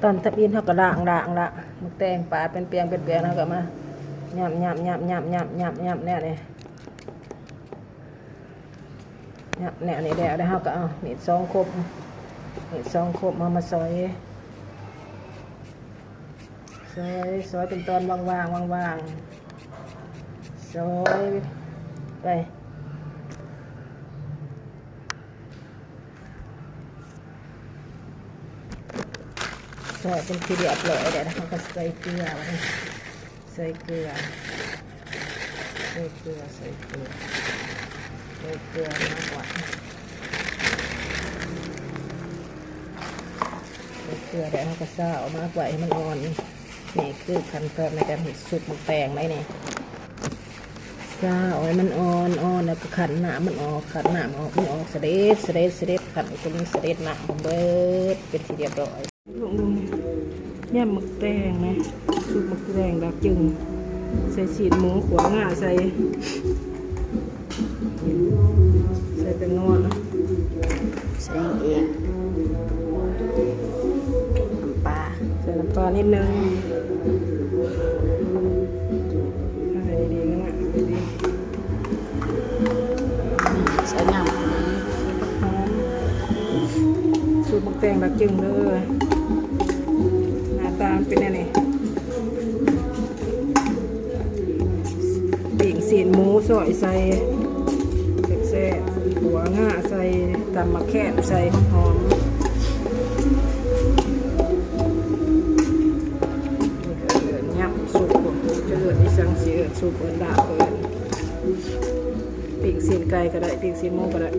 ตอนทับอินเขาก็ด่างละหมึกแตงปลาเป็นเปียงเขาก็มาย่ำเนี่ยนี่เนี่ยนี่เดี๋ยวเขาก็เอามีด2 คมมาซอยเป็นตอนวางซอยไปซอยเป็นทีเดียวเลยเดี๋ยวเขาก็ใส่เกลือมากกว่าเกลือเดี๋ยวเขาก็ซ่าออกมากกว่าให้มันอ่อนนี่คือขั้นตอนในการเห็ดสุกหมึกแตงไหมเนี่ยซ่าเอาให้มันอ่อนแล้วก็ขันหนามันออกมันออกเสด็จขันตรงนี้เสด็จหนาเบิดเป็นทีเรียบร้อยลงเนี่ยหมึกแตงนะสุกหมึกแตงแบบจึงใส่ฉีดหมูขวาง่าใส่เป็นนวดใส่เองน้ำปลาใส่น้ำปลานิดนึงให้ดีๆนะดีใส่น้ำสูตรหมึกแตงแบบจึงเลยหน้าตาเป็นยังไงปิ่งสีนหมูซอยใส่แซ่บหัวง่าใส่ตำมะแขกใส่หอมยับสุกจะเกิดที่สังเสียสุกดาเปิดปิ่งสีนไก่ก็ได้ปิ่งสีนหมูก็ได้